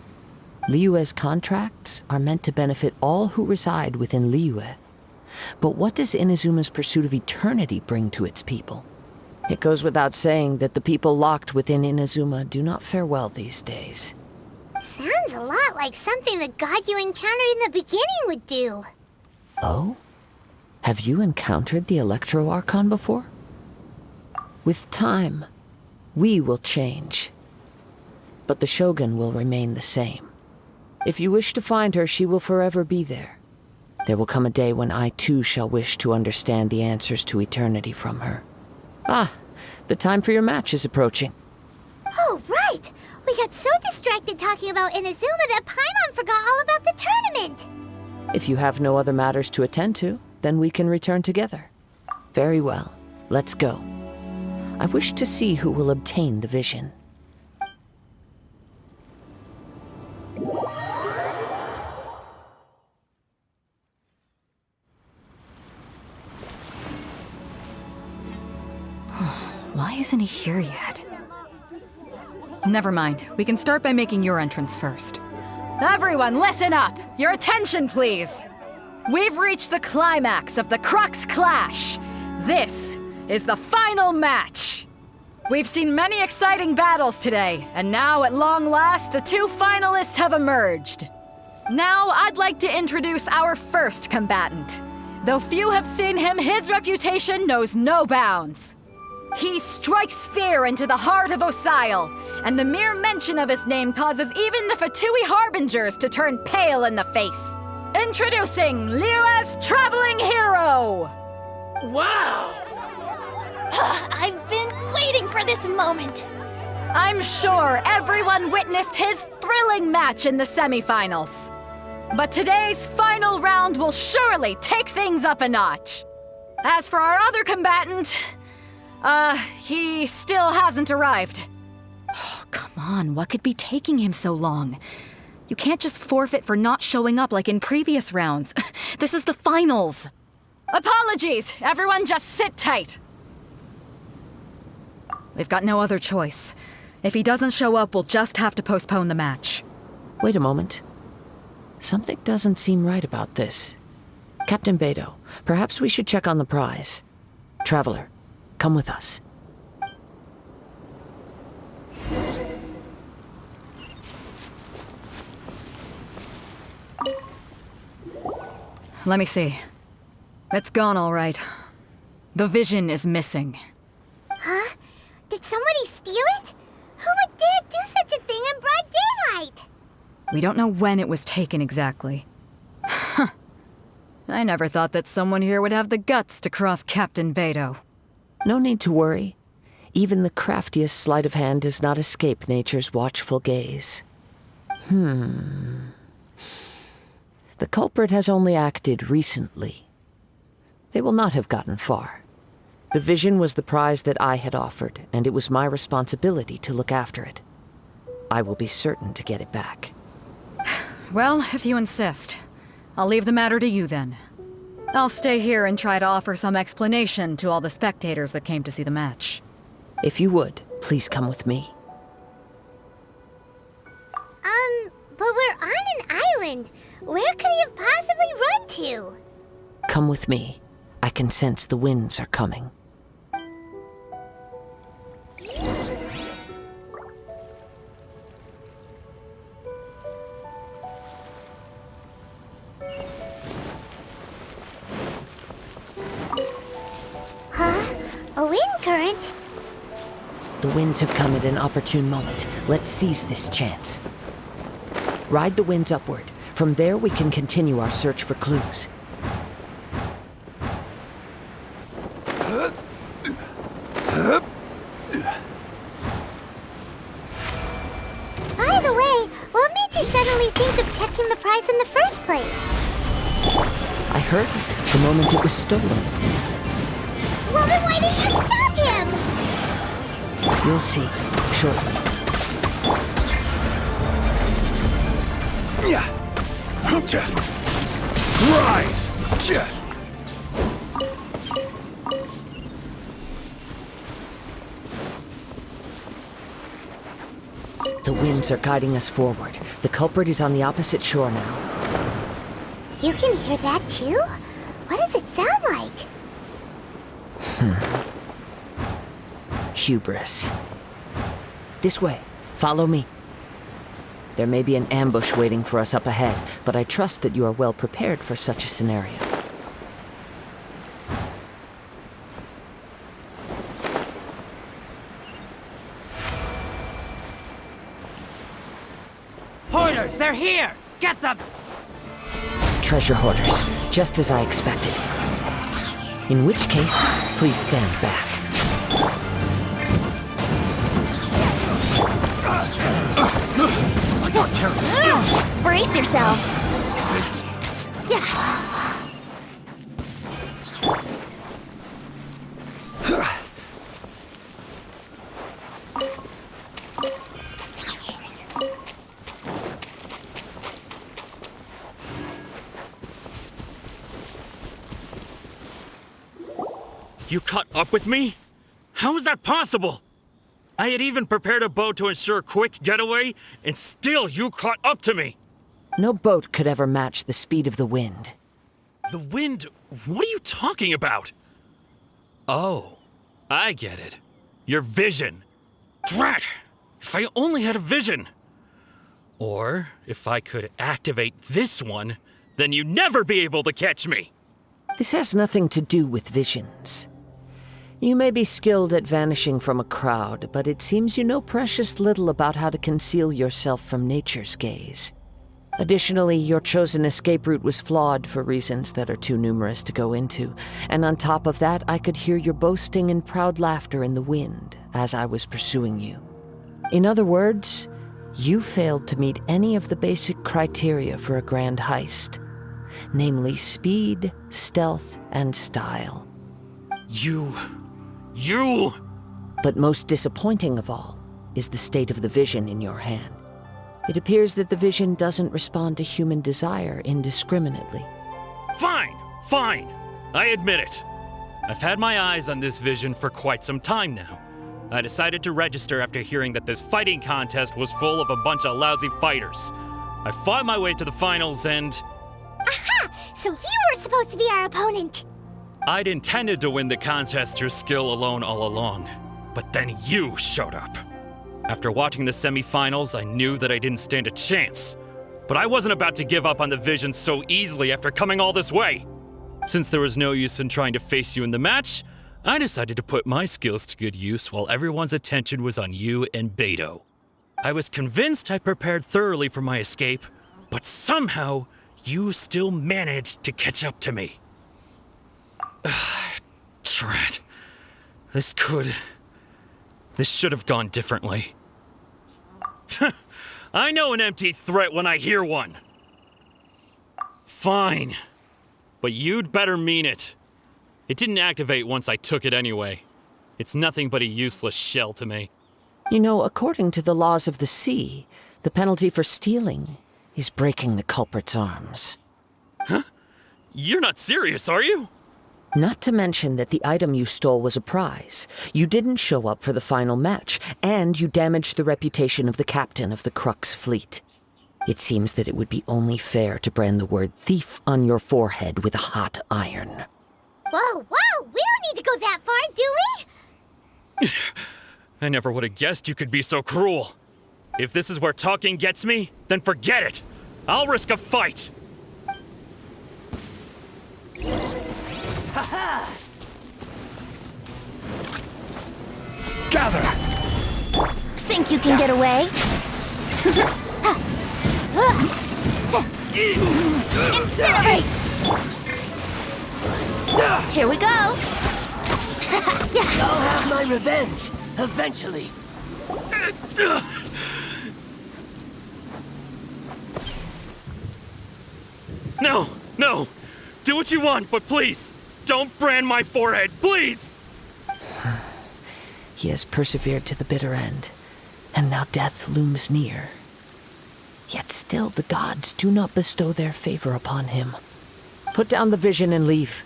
Liyue's contracts are meant to benefit all who reside within Liyue. But what does Inazuma's pursuit of eternity bring to its people? It goes without saying that the people locked within Inazuma do not fare well these days. Sounds a lot like something the god you encountered in the beginning would do. Oh? Have you encountered the Electro Archon before? With time, we will change. But the Shogun will remain the same. If you wish to find her, she will forever be there. There will come a day when I too shall wish to understand the answers to eternity from her. Ah, the time for your match is approaching. Oh, right! We got so distracted talking about Inazuma that Paimon forgot all about the tournament! If you have no other matters to attend to, then we can return together. Very well, let's go. I wish to see who will obtain the vision. Why isn't he here yet? Never mind. We can start by making your entrance first. Everyone, listen up! Your attention, please! We've reached the climax of the Crux Clash! This is the final match! We've seen many exciting battles today, and now, at long last, the two finalists have emerged. Now, I'd like to introduce our first combatant. Though few have seen him, his reputation knows no bounds. He strikes fear into the heart of Osile, and the mere mention of his name causes even the Fatui Harbingers to turn pale in the face. Introducing Liyue's Traveling Hero! Wow! I've been waiting for this moment. I'm sure everyone witnessed his thrilling match in the semifinals. But today's final round will surely take things up a notch. As for our other combatant, he still hasn't arrived. Oh, come on, what could be taking him so long? You can't just forfeit for not showing up like in previous rounds. This is the finals. Apologies, everyone just sit tight. We've got no other choice. If he doesn't show up, we'll just have to postpone the match. Wait a moment. Something doesn't seem right about this. Captain Beidu, perhaps we should check on the prize. Traveler, come with us. Let me see. It's gone all right. The vision is missing. Huh? Did somebody steal it? Who would dare do such a thing in broad daylight? We don't know when it was taken exactly. I never thought that someone here would have the guts to cross Captain Beidu. No need to worry. Even the craftiest sleight of hand does not escape nature's watchful gaze. The culprit has only acted recently. They will not have gotten far. The vision was the prize that I had offered, and it was my responsibility to look after it. I will be certain to get it back. Well, if you insist. I'll leave the matter to you then. I'll stay here and try to offer some explanation to all the spectators that came to see the match. If you would, please come with me. But we're on an island. Where could he have possibly run to? Come with me. I can sense the winds are coming. Huh? A wind current? The winds have come at an opportune moment. Let's seize this chance. Ride the winds upward. From there, we can continue our search for clues. By the way, what made you suddenly think of checking the prize in the first place? I heard it the moment it was stolen. Well, then why didn't you stop him? You'll see shortly. Rise! The winds are guiding us forward. The culprit is on the opposite shore now. You can hear that too? What does it sound like? Hubris. This way. Follow me. There may be an ambush waiting for us up ahead, but I trust that you are well prepared for such a scenario. Hoarders, they're here! Get them! Treasure hoarders, just as I expected. In which case, please stand back. Brace yourselves. Yeah. You caught up with me? How is that possible? I had even prepared a boat to ensure a quick getaway, and still you caught up to me! No boat could ever match the speed of the wind. The wind? What are you talking about? Oh, I get it. Your vision. Drat! If I only had a vision! Or, if I could activate this one, then you'd never be able to catch me! This has nothing to do with visions. You may be skilled at vanishing from a crowd, but it seems you know precious little about how to conceal yourself from nature's gaze. Additionally, your chosen escape route was flawed for reasons that are too numerous to go into, and on top of that, I could hear your boasting and proud laughter in the wind as I was pursuing you. In other words, you failed to meet any of the basic criteria for a grand heist, namely speed, stealth, and style. You... But most disappointing of all is the state of the vision in your hand. It appears that the vision doesn't respond to human desire indiscriminately. Fine! I admit it. I've had my eyes on this vision for quite some time now. I decided to register after hearing that this fighting contest was full of a bunch of lousy fighters. I fought my way to the finals and... Aha! So you were supposed to be our opponent! I'd intended to win the contest through skill alone all along, but then you showed up. After watching the semi-finals, I knew that I didn't stand a chance. But I wasn't about to give up on the vision so easily after coming all this way. Since there was no use in trying to face you in the match, I decided to put my skills to good use while everyone's attention was on you and beidu. I was convinced I prepared thoroughly for my escape, but somehow you still managed to catch up to me. Drat. This should have gone differently. I know an empty threat when I hear one. Fine. But you'd better mean it. It didn't activate once I took it anyway. It's nothing but a useless shell to me. You know, according to the laws of the sea, the penalty for stealing is breaking the culprit's arms. Huh? You're not serious, are you? Not to mention that the item you stole was a prize. You didn't show up for the final match, and you damaged the reputation of the captain of the Crux fleet. It seems that it would be only fair to brand the word thief on your forehead with a hot iron. Whoa, we don't need to go that far, do we? I never would have guessed you could be so cruel. If this is where talking gets me, then forget it. I'll risk a fight. Gather! Think you can get away? Incinerate! Here we go! I'll have my revenge, eventually. No! Do what you want, but please, don't brand my forehead, please! He has persevered to the bitter end, and now death looms near. Yet still the gods do not bestow their favor upon him. Put down the vision and leave.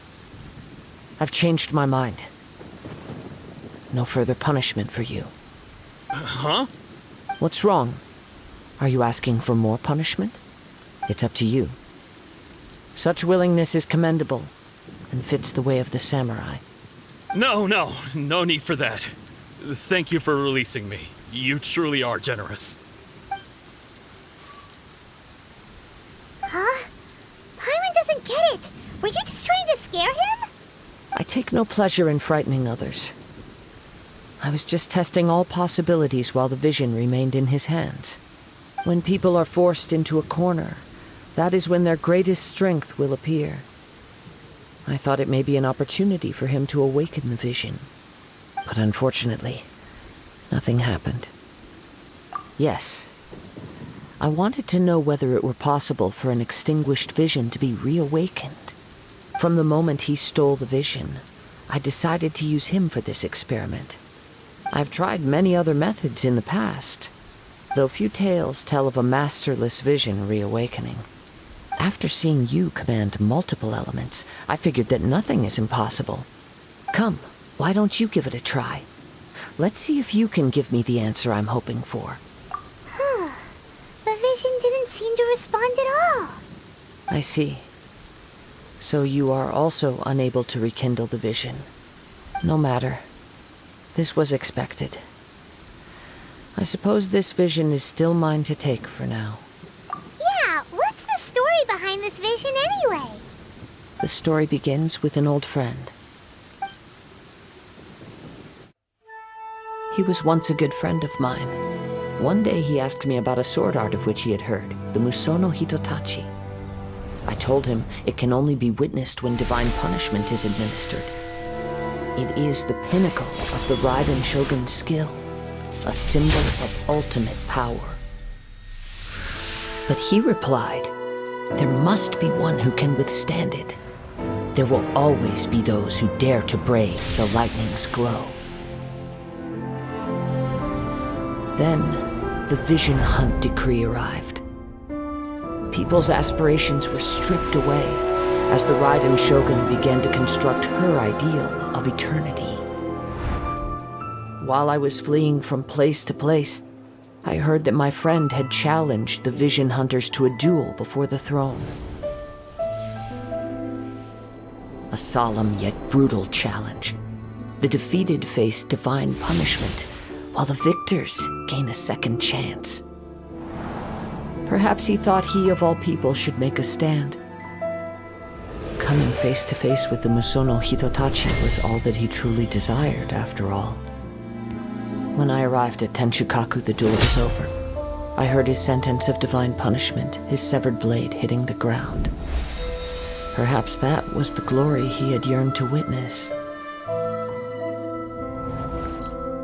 I've changed my mind. No further punishment for you. Huh? What's wrong? Are you asking for more punishment? It's up to you. Such willingness is commendable, and fits the way of the samurai. No need for that. Thank you for releasing me. You truly are generous. Huh? Paimon doesn't get it. Were you just trying to scare him? I take no pleasure in frightening others. I was just testing all possibilities while the vision remained in his hands. When people are forced into a corner, that is when their greatest strength will appear. I thought it may be an opportunity for him to awaken the vision. But unfortunately, nothing happened. Yes, I wanted to know whether it were possible for an extinguished vision to be reawakened. From the moment he stole the vision, I decided to use him for this experiment. I've tried many other methods in the past, though few tales tell of a masterless vision reawakening. After seeing you command multiple elements, I figured that nothing is impossible. Come, why don't you give it a try? Let's see if you can give me the answer I'm hoping for. The vision didn't seem to respond at all. I see. So you are also unable to rekindle the vision. No matter. This was expected. I suppose this vision is still mine to take for now. Yeah, what's the story behind this vision anyway? The story begins with an old friend. He was once a good friend of mine. One day he asked me about a sword art of which he had heard, the Musono Hitotachi. I told him it can only be witnessed when divine punishment is administered. It is the pinnacle of the Raiden Shogun's skill, a symbol of ultimate power. But he replied, there must be one who can withstand it. There will always be those who dare to brave the lightning's glow. Then, the Vision Hunt decree arrived. People's aspirations were stripped away as the Raiden Shogun began to construct her ideal of eternity. While I was fleeing from place to place, I heard that my friend had challenged the Vision Hunters to a duel before the throne. A solemn yet brutal challenge. The defeated face divine punishment, while the victors gain a second chance. Perhaps he thought he of all people should make a stand. Coming face to face with the Musono Hitotachi was all that he truly desired, after all. When I arrived at Tenshukaku, the duel was over. I heard his sentence of divine punishment, his severed blade hitting the ground. Perhaps that was the glory he had yearned to witness.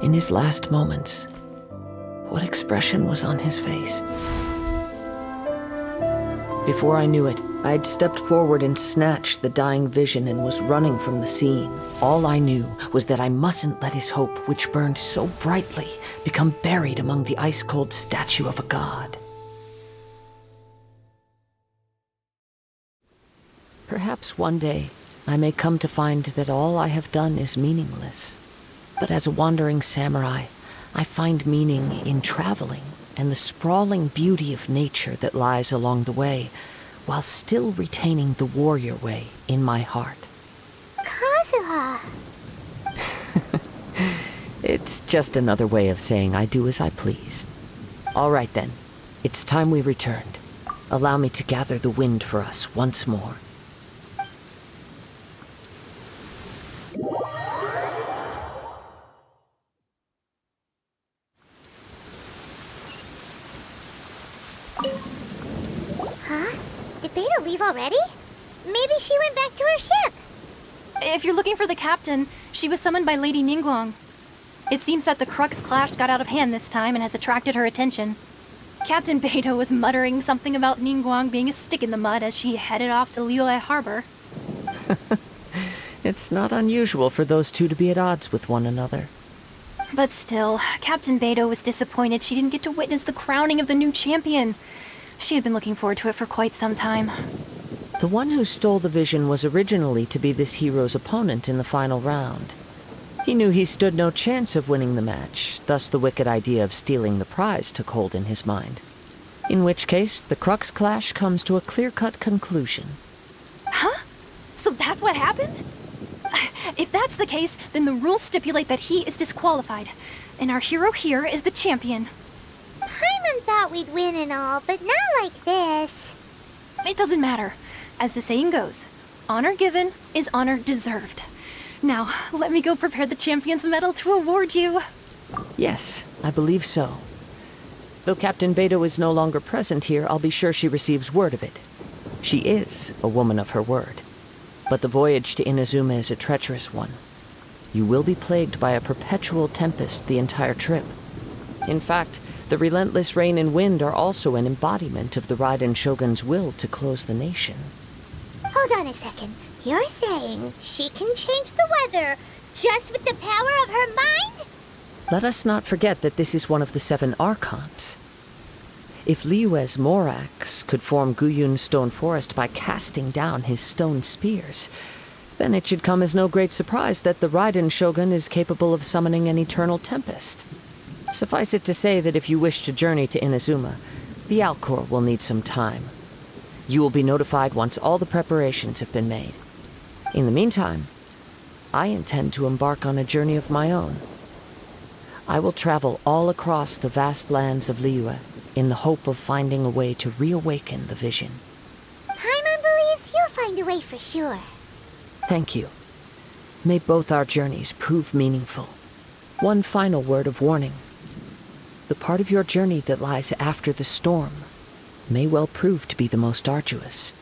In his last moments, what expression was on his face? Before I knew it, I had stepped forward and snatched the dying vision and was running from the scene. All I knew was that I mustn't let his hope, which burned so brightly, become buried among the ice-cold statue of a god. Perhaps one day, I may come to find that all I have done is meaningless. But as a wandering samurai, I find meaning in traveling and the sprawling beauty of nature that lies along the way, while still retaining the warrior way in my heart. Kazuha! It's just another way of saying I do as I please. All right then, it's time we returned. Allow me to gather the wind for us once more. Did Beidu leave already? Maybe she went back to her ship. If you're looking for the captain, she was summoned by Lady Ningguang. It seems that the Crux clash got out of hand this time and has attracted her attention. Captain Beidu was muttering something about Ningguang being a stick in the mud as she headed off to Liyue Harbor. It's not unusual for those two to be at odds with one another. But still, Captain Beidu was disappointed she didn't get to witness the crowning of the new champion. She had been looking forward to it for quite some time. The one who stole the vision was originally to be this hero's opponent in the final round. He knew he stood no chance of winning the match, thus the wicked idea of stealing the prize took hold in his mind. In which case, the Crux clash comes to a clear-cut conclusion. Huh? So that's what happened? If that's the case, then the rules stipulate that he is disqualified, and our hero here is the champion. Paimon thought we'd win and all, but not like this. It doesn't matter. As the saying goes, honor given is honor deserved. Now, let me go prepare the champion's medal to award you. Yes, I believe so. Though Captain Beidu is no longer present here, I'll be sure she receives word of it. She is a woman of her word. But the voyage to Inazuma is a treacherous one. You will be plagued by a perpetual tempest the entire trip. In fact, the relentless rain and wind are also an embodiment of the Raiden Shogun's will to close the nation. Hold on a second. You're saying she can change the weather just with the power of her mind? Let us not forget that this is one of the 7 Archons. If Liyue's Morax could form Guyun's stone forest by casting down his stone spears, then it should come as no great surprise that the Raiden Shogun is capable of summoning an eternal tempest. Suffice it to say that if you wish to journey to Inazuma, the Alcor will need some time. You will be notified once all the preparations have been made. In the meantime, I intend to embark on a journey of my own. I will travel all across the vast lands of Liyue in the hope of finding a way to reawaken the vision. Paimon believes you'll find a way for sure. Thank you. May both our journeys prove meaningful. One final word of warning. The part of your journey that lies after the storm may well prove to be the most arduous.